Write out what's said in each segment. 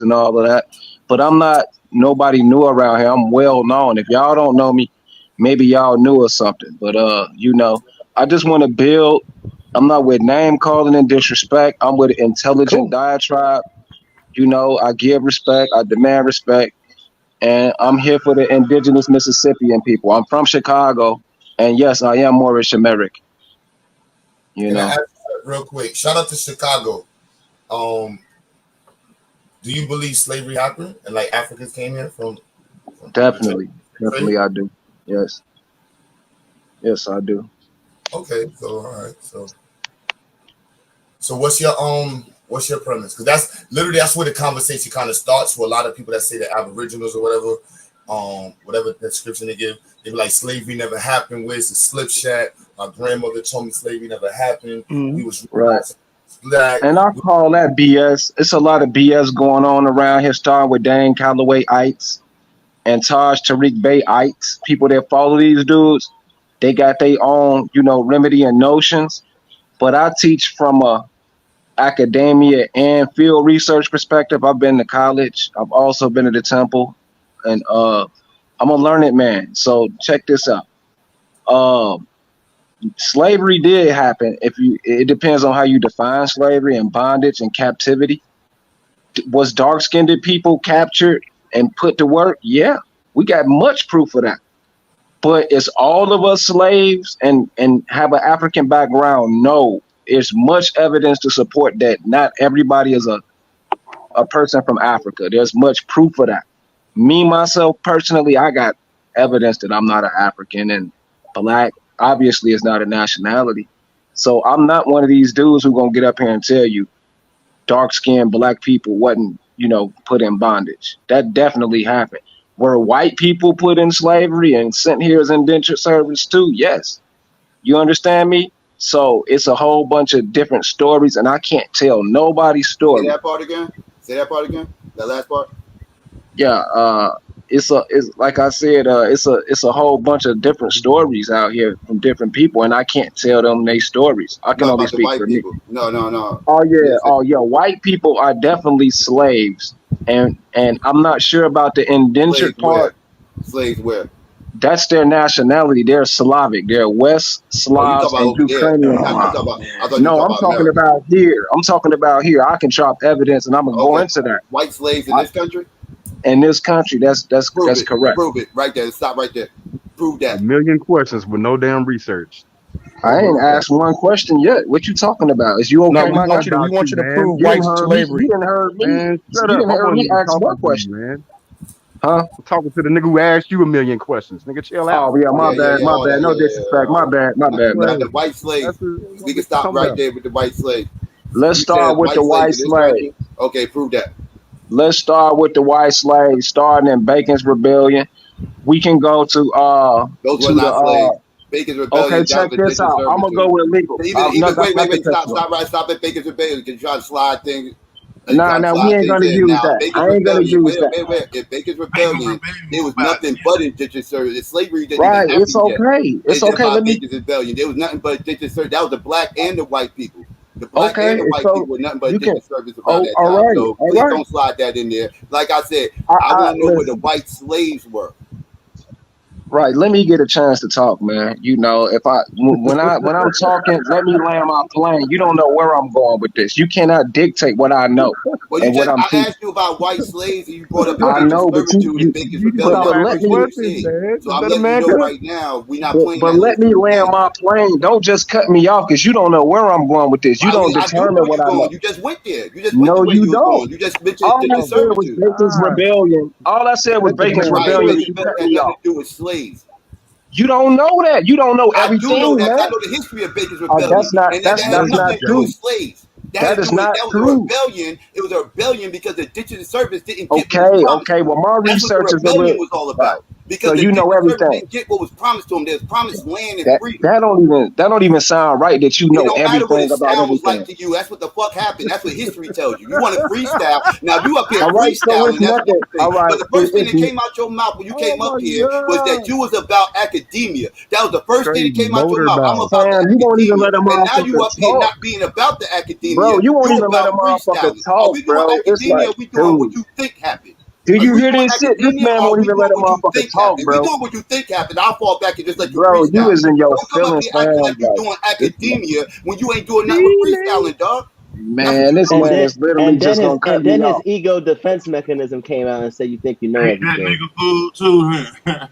and all of that. But I'm not nobody new around here. I'm well known. If y'all don't know me, maybe y'all knew or something. But I just want to build. I'm not with name calling and disrespect. I'm with intelligent diatribe. I give respect. I demand respect. And I'm here for the indigenous Mississippian people. I'm from Chicago. And yes, I am Moorish American. Can I ask you real quick? Shout out to Chicago. Do you believe slavery happened and like Africans came here from Definitely I do. Yes, I do. Okay, so all right, so what's your premise? Because that's where the conversation kind of starts for a lot of people that say that Aboriginals or whatever description they give. They be like, slavery never happened. Where's the slip shack? My grandmother told me slavery never happened. We was right. Black. And I call that BS. It's a lot of BS going on around here, starting with Dane Calloway-ites and Taj Tariq Bey-ites. People that follow these dudes, they got their own, remedy and notions. But I teach from a academia and field research perspective. I've been to college. I've also been at the temple. And I'm a learned man. So check this out. Slavery did happen. It depends on how you define slavery and bondage and captivity. Was dark-skinned people captured and put to work? Yeah, we got much proof of that. But is all of us slaves and have an African background? No. There's much evidence to support that not everybody is a person from Africa. There's much proof of that. Me, myself, personally, I got evidence that I'm not an African, and Black obviously is not a nationality. So I'm not one of these dudes who gonna get up here and tell you dark-skinned Black people wasn't, put in bondage. That definitely happened. Were white people put in slavery and sent here as indentured servants too? Yes. You understand me? So it's a whole bunch of different stories, and I can't tell nobody's story. Say that part again. That last part. Yeah, it's like I said, it's a whole bunch of different stories out here from different people, and I can't tell them their stories. I can only speak for me. No. Oh yeah, white people are definitely slaves, and I'm not sure about the indentured part. Slaves where? That's their nationality. They're Slavic. They're West Slavs and Ukrainian. No, I'm talking about here. I can chop evidence, and I'm gonna go into that. White slaves in this country. In this country, that's correct. Prove it right there. Stop right there. Prove that. A million questions with no damn research. I ain't asked one question yet. What you talking about? Is you okay? No, we want you to prove white slavery. You didn't heard me. Man, you didn't hear me ask one question, man. Huh? I'm talking to the nigga who asked you a million questions. Nigga, chill out. Oh yeah, my bad. No disrespect. My bad. The white slave. We can stop right there with the white slave. Let's start with the white slave. Okay, prove that. Let's start with the white slave, starting in Bacon's Rebellion. We can go to those were not slaves. Bacon's Rebellion. Okay, check this out. I'm gonna go with legal. Wait, stop at Bacon's Rebellion. You can try to slide things. Nah, we ain't gonna use that. I ain't gonna use that. Wait. If Bacon's Rebellion, there was nothing but indentured service. Slavery didn't right, it's okay. It's okay. Bacon's Rebellion. There was nothing but indentured service. That was the black and the white people. The black and the white people were nothing but indentured service about that time. Right, so please don't slide that in there. Like I said, I want to know where the white slaves were. Right, let me get a chance to talk, man. When I'm talking, let me land my plane. You don't know where I'm going with this. You cannot dictate what I know and what I'm teaching. I asked you about white slaves, and you brought up I know, but let me right now. We're not playing. But let me land my plane. Don't just cut me off because you don't know where I'm going with this. You don't determine what I know. You just went there. No, you don't. You just mentioned all I said was Bacon's Rebellion. All I said was Bacon's Rebellion. You cut me off. Do with slaves. You don't know that. You don't know everything. I do know that. Man. I know the history of Bacon's Rebellion. That's not true. Slaves. That is not true. Rebellion. It was a rebellion because the indentured service didn't. Okay. Well, my research is was all about. because so you know everything. Didn't get what was promised to him. There's promised land and freedom. That don't even sound right that you know everything about everything. Like to you. That's what the fuck happened. That's what history tells you. You want to freestyle. Now you up here right, freestyling. So that's all right. But the first thing that came out your mouth when you came up here was that you was about academia. That was the first thing that came out your mouth. I'm about you won't even let them and now you up here not being about the academia. Bro, you won't even let them motherfucker talk, bro. It's like, we doing what you think happened. Do you hear this shit? This man won't even let them motherfucker talk, bro. If we doing what you think happened, I'll fall back and just let you bro, freestyle. You is in your feelings, man. Like you doing academia when you ain't doing nothing but freestyling, dog. Man, this man is literally just gonna cut me off. And then his ego defense mechanism came out and said, "You think you know everything." That nigga fool too.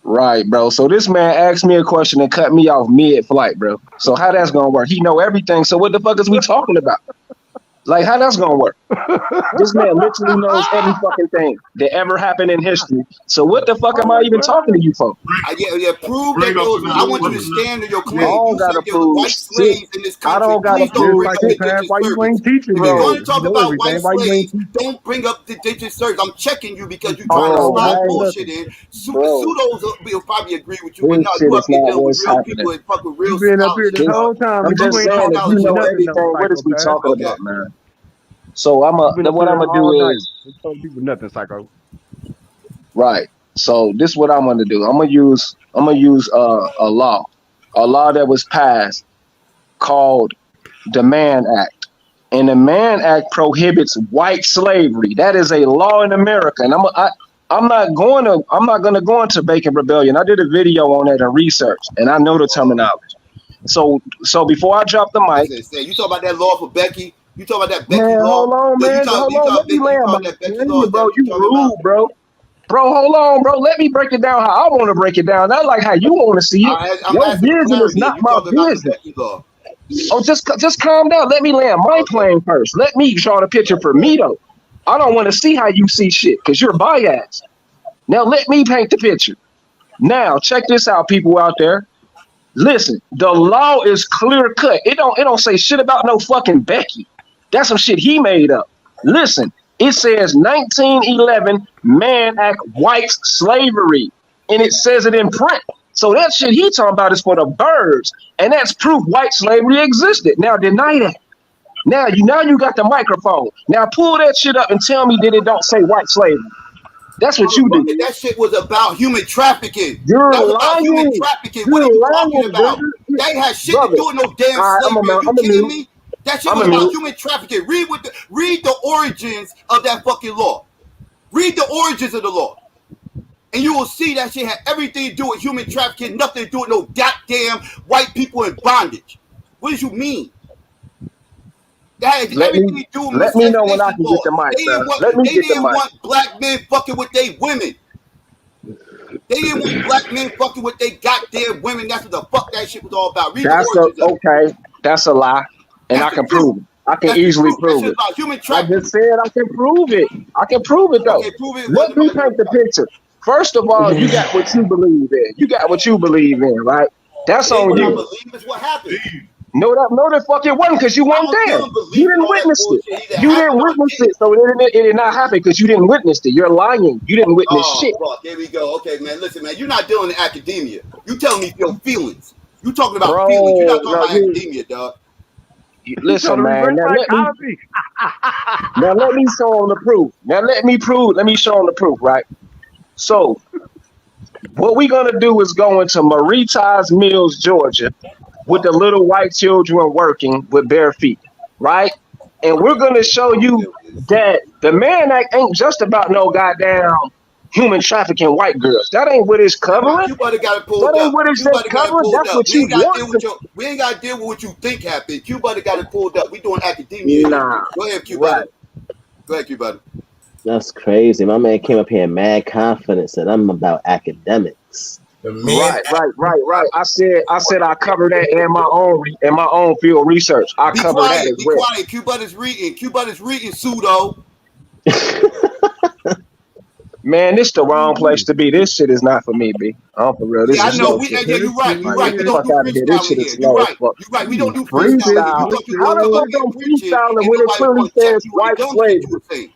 Right, bro. So this man asked me a question and cut me off mid-flight, bro. So how that's gonna work? He know everything. So what the fuck is we talking about? Like, how that's gonna work? This man literally knows every fucking thing that ever happened in history. So what the fuck am I even talking to you for? Yeah, prove that those. I want you to stand on your claim. I don't gotta prove white slaves in this country. I don't gotta prove shit. Why you ain't teaching, bro? If you're going to talk you know about white slaves, don't bring up the digit service. I'm checking you because you trying to slide bullshit in. Pseudos will probably agree with you, but no, you up here dealing with real people and fuck with real you been up here the whole time. I'm just saying, if you know everything, what is we talking about, man? So what I'm gonna do is nothing, psycho. Right. So this is what I'm gonna do. I'm gonna use a law that was passed called the Mann Act, and the Mann Act prohibits white slavery. That is a law in America, and I'm not gonna go into Bacon Rebellion. I did a video on that and research, and I know the terminology. So before I drop the mic, you talk about that law for Becky. You talk about that Becky man, law. Hold on, man. Hold on. Let me land, bro. You rude, bro. Bro, hold on, bro. Let me break it down how I want to break it down. Not like how you want to see it. Your business is not my business. Oh, just calm down. Let me land my plane first. Let me draw the picture for me, though. I don't want to see how you see shit because you're biased. Now, let me paint the picture. Now, check this out, people out there. Listen, the law is clear cut. It don't say shit about no fucking Becky. That's some shit he made up. Listen, it says 1911 Mann Act whites slavery, and it says it in print. So that shit he talking about is for the birds, and that's proof white slavery existed. Now deny that. Now you got the microphone. Now pull that shit up and tell me that it don't say white slavery. That's what you did. That shit was about human trafficking. You're that was lying. About human trafficking. What are you talking about? That had shit to do with no damn slavery. Are you kidding me? That shit was about human trafficking. Read the origins of that fucking law. Read the origins of the law. And you will see that shit had everything to do with human trafficking, nothing to do with no goddamn white people in bondage. What did you mean? That had everything to do with let me know when I can get the mic. They didn't want black men fucking with their women. They didn't want black men fucking with their goddamn women. That's what the fuck that shit was all about. Read That's a lie. And I can prove it. I can easily prove it. I just said I can prove it. I can prove it though. Let me paint the picture. First of all, you got what you believe in. You got what you believe in, right? That's on you. What I believe is what happened. No, the fuck it wasn't because you weren't there. You didn't witness it. You didn't witness it, so it did not happen because you didn't witness it. You're lying. You didn't witness shit. Fuck, here we go. Okay, man. Listen, man. You're not dealing in academia. You telling me your feelings. You talking about feelings. You're not talking about academia, dog. Listen, man. Now let me show them the proof. Let me show them the proof, right? So, what we're gonna do is go into Marita's Mills, Georgia, with the little white children working with bare feet, right? And we're gonna show you that the Mann Act ain't just about no goddamn human trafficking white girls. That ain't what it's covering. You better got it pulled up. That ain't what it's covering. That's what you want. We ain't got to deal with what you think happened. You better got it pulled up. We doing academia. Nah. Go ahead, Q buddy. Go ahead, Q buddy. That's crazy. My man came up here in mad confidence that I'm about academics. Right. I said I covered that in my own field research. I covered that as well. Be quiet. Q buddy's reading pseudo. Man, this the wrong place to be. This shit is not for me, B. I'm for real. This I is know. You're right. We don't do freestyle here. You're right. We don't do freestyle. How the fuck don't freestyle when it clearly says white slavery?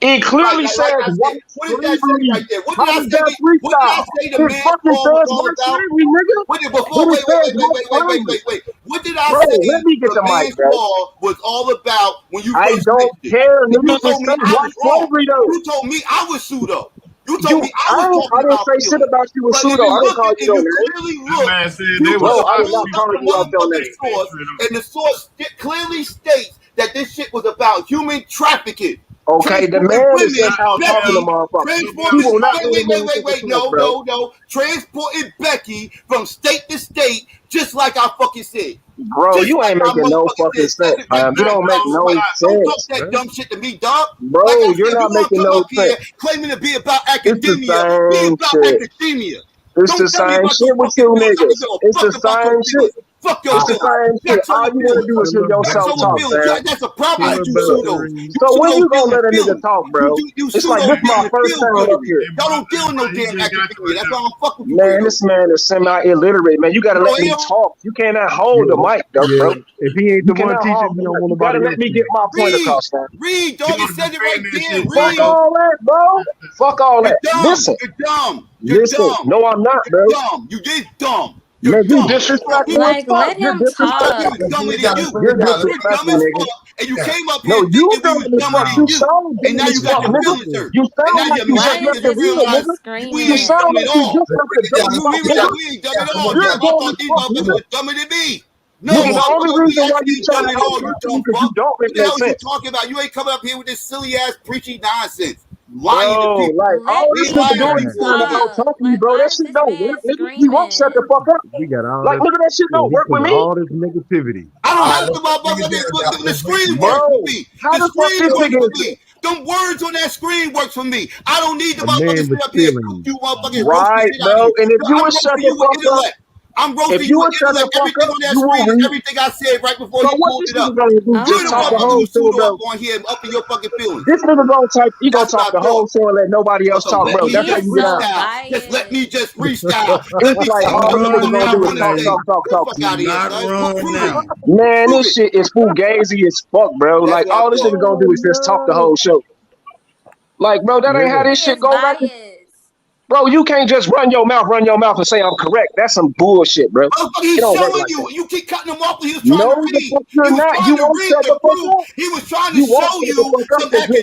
It clearly says white what did that say slavery. right there? What How did I is say? that What did I freestyle? say the It man fucking fall was says all white about? slavery, nigga. What did before? But it says white slavery. Wait. What did I Bro, let say me get the the mic, man's bro. law was all about when you I first don't mentioned it? care, And nigga. you It told me says I white was wrong. slavery, though. You told me I was pseudo. You told me I was I talking didn't about say shit feelings. about you with But if Pseudo. you I didn't look call at, you if no you name. clearly That look, man said you they could was Bro, I have did not pulled obviously up call the you out your motherfucking name. source, and the source clearly states that this shit was about human trafficking. Okay, the Transporting man that says women, how talking to Becky, motherfucker. He transporting, will not let a man take a talk, bro. no. Transporting Becky from state to state, just like I fucking said. Bro, Just you like ain't I making no motherfucking fucking said. sense, man. You don't make no Don't talk sense. that dumb shit to me, dog. Like Bro, I you're said, you not want to making come no up sense. here claiming to be about It's the academia, be same about shit. academia. It's the Don't tell me same about your shit with fucking you feelings. I don't niggas. give a It's the fuck about your same shit. feelings. Fuck your It's the feelings. same shit. That's on All your you want to feelings. do is hear That's yourself on your talk, feelings. man. That's a problem with you pseudos. You So when pseudos you deal gonna in let a nigga feelings. talk, bro? You It's like pseudos this deal my in first feel time up goodery. here. Y'all don't deal in no he damn just got you academia. right That's now. why I'm fucking with you Man, weirdos. this man is semi-illiterate, man. You gotta No, let me talk. You cannot hold the Yeah, mic, though, bro. yeah. If he ain't You the one cannot teaching, hold he the don't mic. want You gotta nobody let else me get to. my point read, across, man. read, You dog. It gonna said it right defend that there. shit, Fuck Read. Pseudo? all that, bro. Fuck all You're that. dumb. Listen, You're dumb. You're listen. dumb. No, I'm not, bro. You're dumb. You did dumb. You're Man, you dumb. disrespectful as Like, fuck. let You're him disrespectful. talk. He was dumber than you. You're You're dumb disrespectful, as nigga. fuck. And you came up No, here you thinking we dumb was as dumber fuck. than You you. sound And dumb now as you got fuck, your nigga. feelings hurt. You And sound now like you're you mad just Why left is the because you hood, Pseudo realize nigga. You we ain't screaming? sound dumb at like you all. just left the We, dumb we, spot, we, nigga. we ain't dumb at all. You're I grown thought as these fuck, motherfuckers nigga. was dumber than me. No, Nigga, the only motherfucker, we reason why actually you ain't trying dumb to at act all, you tough to me dumb because you fuck. don't make What the no hell are you sense. talking about? You ain't coming up here with this silly ass preachy nonsense. Lying to Bro, people. like all Let this He nigga lying to doing is people him trying to over here. out talk. talk me, Like, bro. why That is shit this don't man work, nigga. He won't shut the screaming? fuck up. We got all Like, this. nigga, that shit Yeah, don't he work with put me. all this negativity. I don't All right, have the let's bring it motherfucker. down now. The Let's break screen it down. works for Bro, me. how The the fuck screen this works nigga for is me. Them words on that screen works for me. I don't need the A motherfuckers man sit with up here and feelings. you motherfucking roast the right, shit out of bro? you. And if No, you I'm would shut roasting the you with fuck up, intellect. I'm if roasting you you with would shut the intellect. fuck Everything up, on that you will screen is read. everything I said right before So you what pulled this it up. nigga gonna do? You're Just the talk the motherfucker whole who show, pseudo up bro? on here up in your fucking feelings. This nigga gonna type, he gonna That's what talk I the whole thought. show and let nobody else So talk, let bro. me That's how just He's you get so down. freestyle. Just let me biased. just freestyle. Let It's me like say Not all whatever this the nigga wrong fuck gonna I now, do is want to talk, brother. say. talk, talk, Get the talk. fuck You out of here, not son. wrong Prove it. now. Man, Prove this it. shit is fugazi as fuck, bro. That's Like what I all this thought. nigga gonna do is just talk the whole show. Like, bro, that ain't how Yeah. this He shit is go. Like, biased. bro, you can't just run your mouth and say I'm correct. That's some bullshit, bro. Motherfucker, It he's don't work showing like that. you. You keep cutting him off when he was trying to No, the read. fuck He you're was not. trying You to won't read shut to the fuck prove. up. He was trying to You show won't shut the you fuck up some because you're